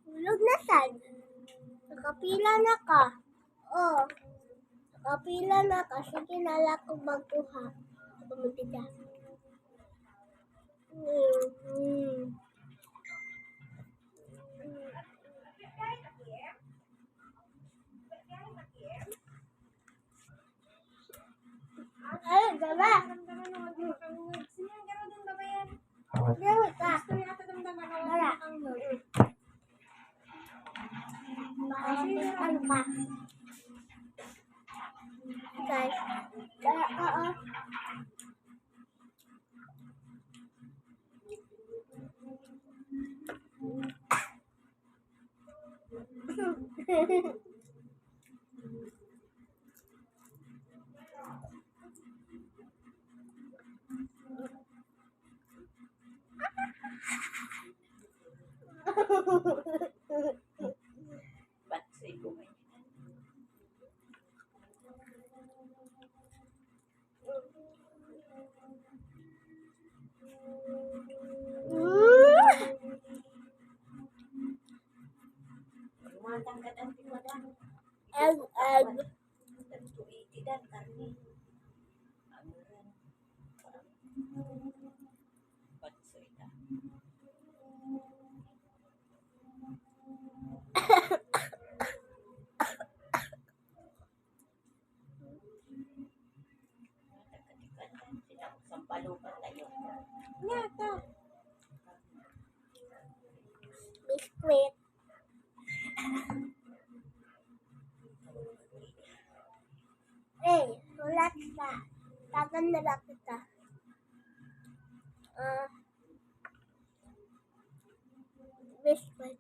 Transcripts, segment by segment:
Hulog na sad. Nakapila na ka. Oh. Nakapila na ka. Sige na lang kung magkuha. Pumunta. Ay, gaba. Dili ka. Wala. Ano ka? Guys. Oo. Egg. Nyata. Biskuit. Sulat ka. Tagan na lang kita. Biskuit.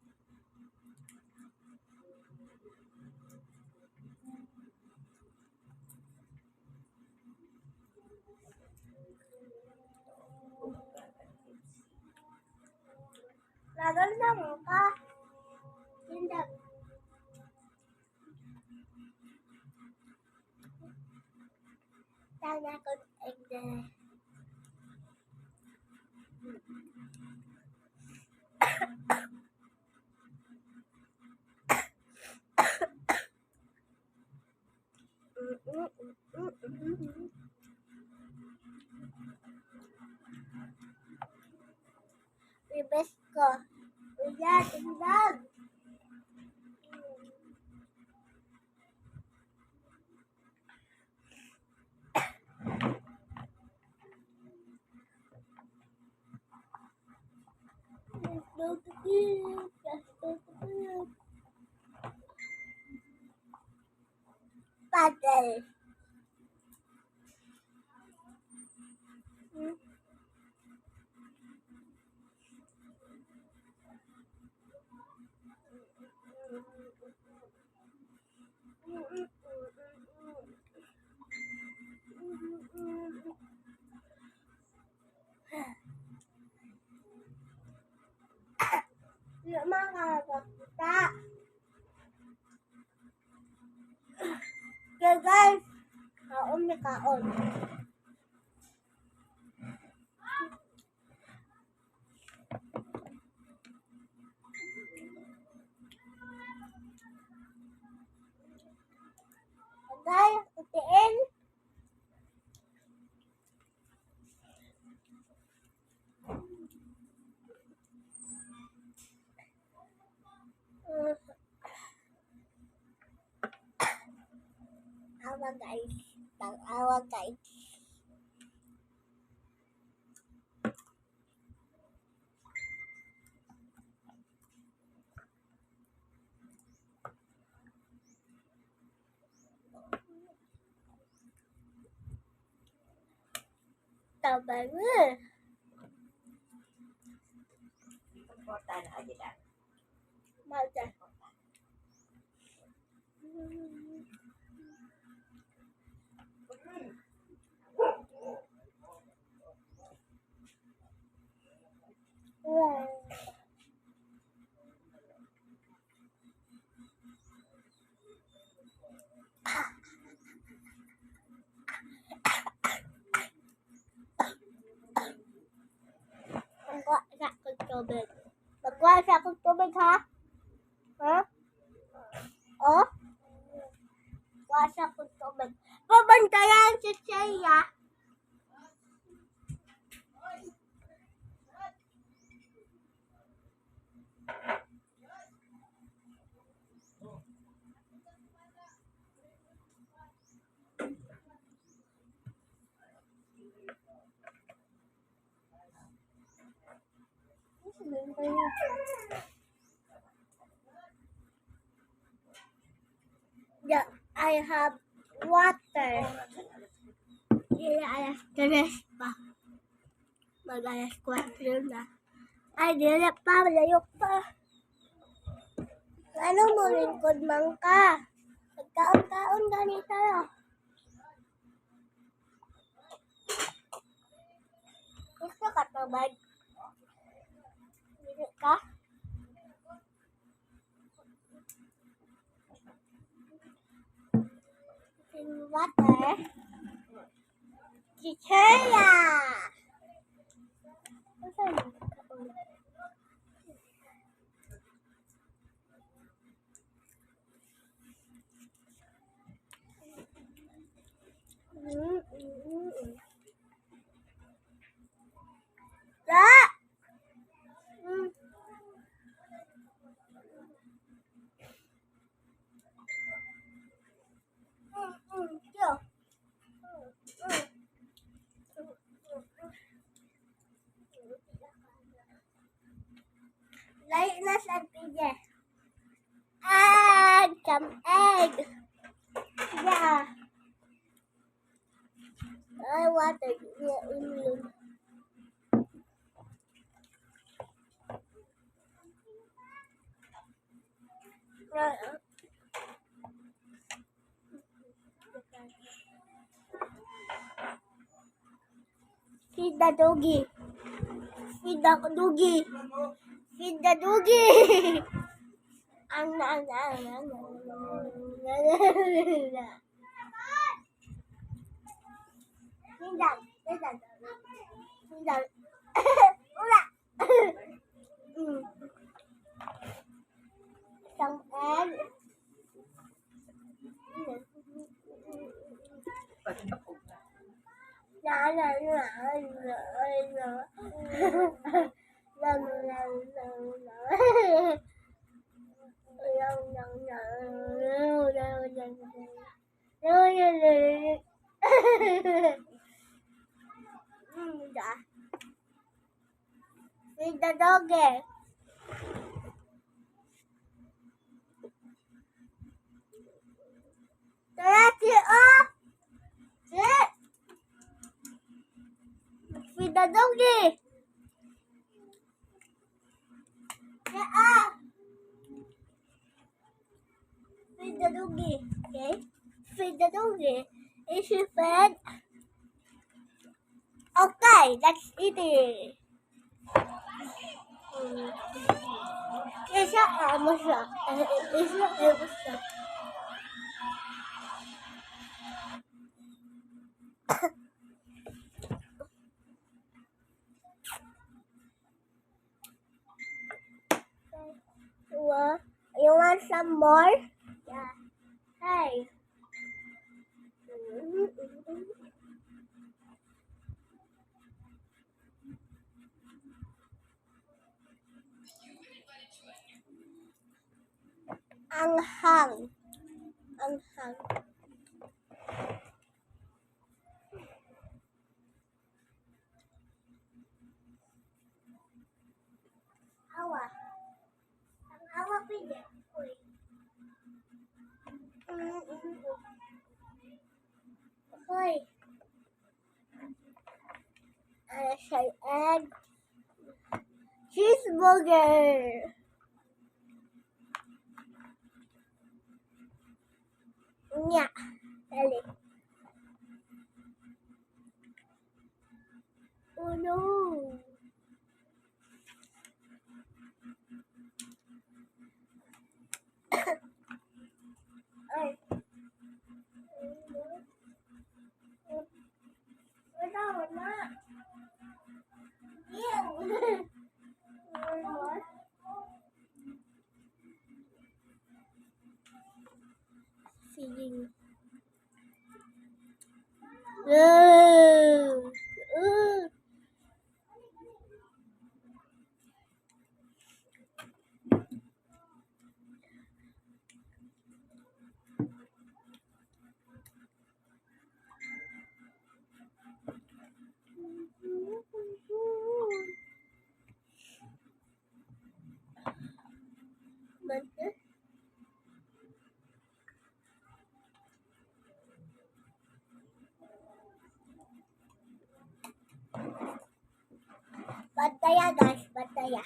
Tagan na mo ka. Tindak. Sana ko egg na. Ribes ko. Uya, tindag. Paddle. Di makakakita. Okay guys, kaon na kaon. Guys, itiin. Awa guys. Tag-awa guys. Tabang Maja. Ang tubig. Magkuha siya akong tubig, ha? Ha? Oh? Kuha siya akong tubig. Pabantayan si Shea. Yeah, I have water. Dili alas 3 pa. Mag-alas 4 na. Ay, dili pa. Malayo pa. Ano mo, lingkod man ka? Magkaon-kaon ganito. Gusto ka tubig? Dili ka? In water. Chicheria! Light na sa pige. Egg! Some egg! Yeah. I water. Yeah, Feed the doggy. Feed the doggy. Feed the doggy. Some egg. Feed the doggy. Feed the doggy. Feed the doggy. Okay? Feed the doggy. Is she fed? Okay, let's eat it. Isa mo siya. Isa mo siya. You want some more? Yeah. Hey. Anghang. Anghang. Awa. Ang awa pwede. Uy. Hoy. Ano siya egg? Cheeseburger. Nya. Dali. Oh no. Ay. Wala, wala. Ew. Pataya guys, pataya.